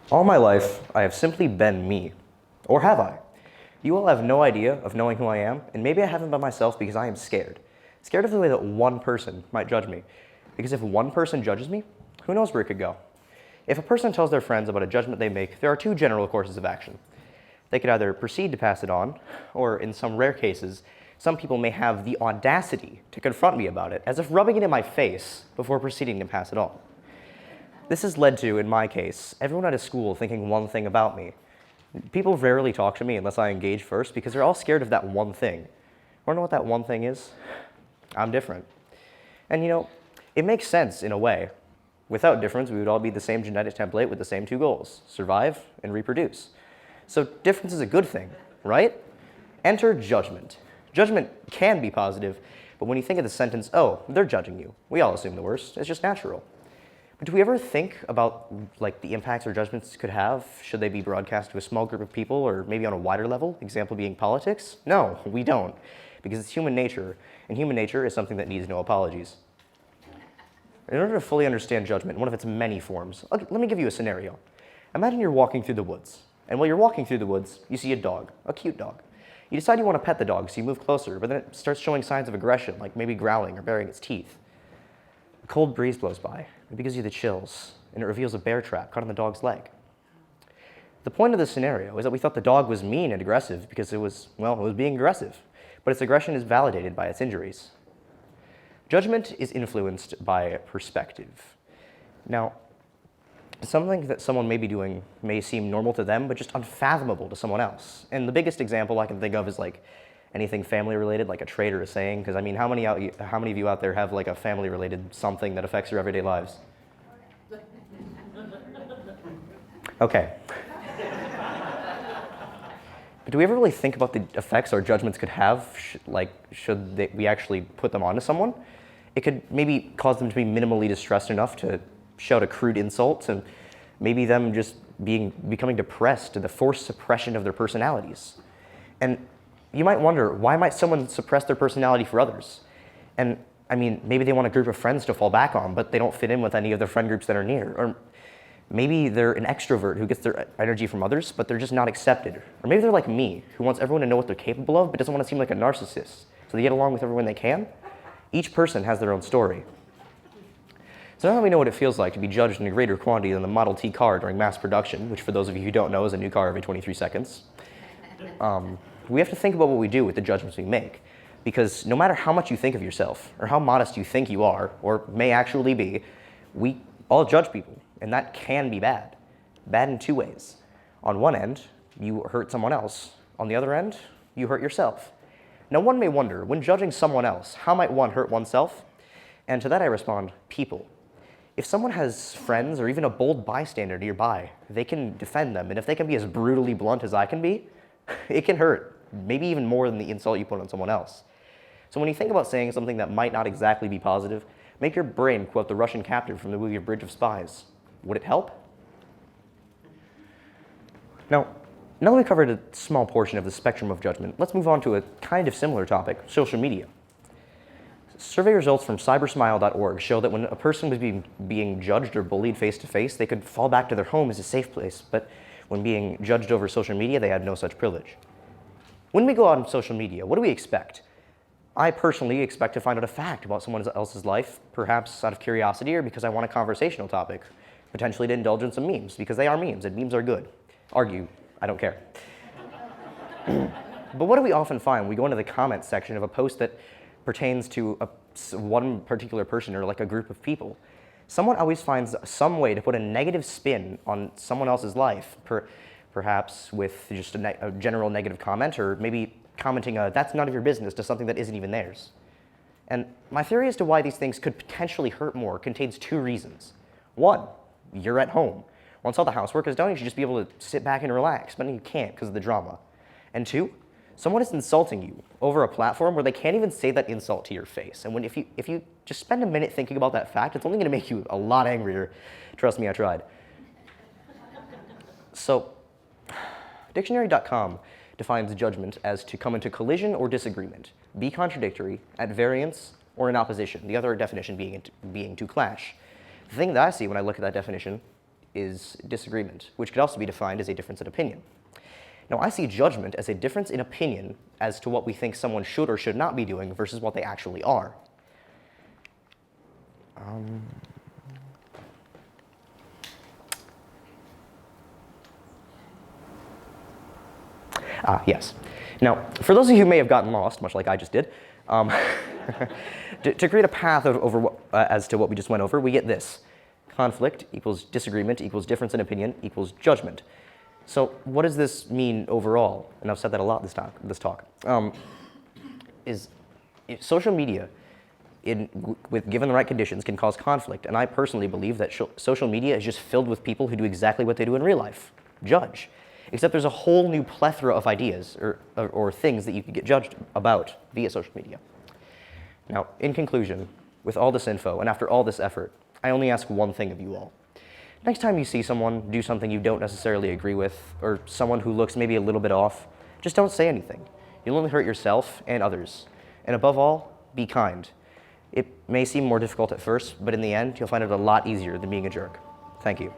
All my life, I have simply been me. Or have I? You all have no idea of knowing who I am, and maybe I haven't been myself because I am scared. Scared of the way that one person might judge me. Because if one person judges me, who knows where it could go? If a person tells their friends about a judgment they make, there are two general courses of action. They could either proceed to pass it on, or in some rare cases, some people may have the audacity to confront me about it, as if rubbing it in my face before proceeding to pass it on. This has led to, in my case, everyone at a school thinking one thing about me. People rarely talk to me unless I engage first because they're all scared of that one thing. Wanna know what that one thing is? I'm different. And it makes sense in a way. Without difference, we would all be the same genetic template with the same two goals: survive and reproduce. So difference is a good thing, right? Enter judgment. Judgment can be positive, but when you think of the sentence, oh, they're judging you, we all assume the worst. It's just natural. But do we ever think about the impacts our judgments could have should they be broadcast to a small group of people or maybe on a wider level, example being politics? No, we don't, because it's human nature, and human nature is something that needs no apologies. In order to fully understand judgment in one of its many forms, let me give you a scenario. Imagine you're walking through the woods, and while you're walking through the woods, you see a dog, a cute dog. You decide you want to pet the dog, so you move closer, but then it starts showing signs of aggression, like maybe growling or baring its teeth. A cold breeze blows by. It gives you the chills, and it reveals a bear trap caught on the dog's leg. The point of this scenario is that we thought the dog was mean and aggressive because it was being aggressive, but its aggression is validated by its injuries. Judgment is influenced by perspective. Now, something that someone may be doing may seem normal to them, but just unfathomable to someone else. And the biggest example I can think of is anything family related, like a trait or a saying, because how many of you out there have a family related something that affects your everyday lives? Okay. But do we ever really think about the effects our judgments could have, should we actually put them onto someone? It could maybe cause them to be minimally distressed enough to shout a crude insult, and maybe them just becoming depressed to the forced suppression of their personalities. And you might wonder, why might someone suppress their personality for others? And maybe they want a group of friends to fall back on, but they don't fit in with any of their friend groups that are near. Or maybe they're an extrovert who gets their energy from others, but they're just not accepted. Or maybe they're like me, who wants everyone to know what they're capable of, but doesn't want to seem like a narcissist. So they get along with everyone they can. Each person has their own story. So now that we know what it feels like to be judged in a greater quantity than the Model T car during mass production, which for those of you who don't know is a new car every 23 seconds, we have to think about what we do with the judgments we make. Because no matter how much you think of yourself, or how modest you think you are, or may actually be, we all judge people, and that can be bad. Bad in two ways. On one end, you hurt someone else. On the other end, you hurt yourself. Now one may wonder, when judging someone else, how might one hurt oneself? And to that I respond, people. If someone has friends or even a bold bystander nearby, they can defend them, and if they can be as brutally blunt as I can be, it can hurt, maybe even more than the insult you put on someone else. So when you think about saying something that might not exactly be positive, make your brain quote the Russian captain from the movie Bridge of Spies. Would it help? Now that we covered a small portion of the spectrum of judgment, let's move on to a kind of similar topic, social media. Survey results from cybersmile.org show that when a person was being judged or bullied face-to-face, they could fall back to their home as a safe place, but when being judged over social media, they had no such privilege. When we go out on social media, what do we expect? I personally expect to find out a fact about someone else's life, perhaps out of curiosity or because I want a conversational topic, potentially to indulge in some memes, because they are memes, and memes are good. Argue, I don't care. But what do we often find when we go into the comments section of a post that pertains to one particular person or a group of people? Someone always finds some way to put a negative spin on someone else's life, perhaps with just a general negative comment, or maybe commenting that's none of your business to something that isn't even theirs. And my theory as to why these things could potentially hurt more contains two reasons. One, you're at home. Once all the housework is done, you should just be able to sit back and relax, but you can't because of the drama. And two, someone is insulting you over a platform where they can't even say that insult to your face. And if you just spend a minute thinking about that fact, it's only going to make you a lot angrier. Trust me, I tried. So, dictionary.com defines judgment as to come into collision or disagreement, be contradictory, at variance, or in opposition, the other definition being to clash. The thing that I see when I look at that definition is disagreement, which could also be defined as a difference in opinion. Now, I see judgment as a difference in opinion as to what we think someone should or should not be doing versus what they actually are. Yes. Now, for those of you who may have gotten lost, much like I just did, to create a path as to what we just went over, we get this. Conflict equals disagreement equals difference in opinion equals judgment. So what does this mean overall? And I've said that a lot this talk. Social media, given the right conditions, can cause conflict. And I personally believe that social media is just filled with people who do exactly what they do in real life, judge. Except there's a whole new plethora of ideas or things that you can get judged about via social media. Now, in conclusion, with all this info and after all this effort, I only ask one thing of you all. Next time you see someone do something you don't necessarily agree with, or someone who looks maybe a little bit off, just don't say anything. You'll only hurt yourself and others. And above all, be kind. It may seem more difficult at first, but in the end, you'll find it a lot easier than being a jerk. Thank you.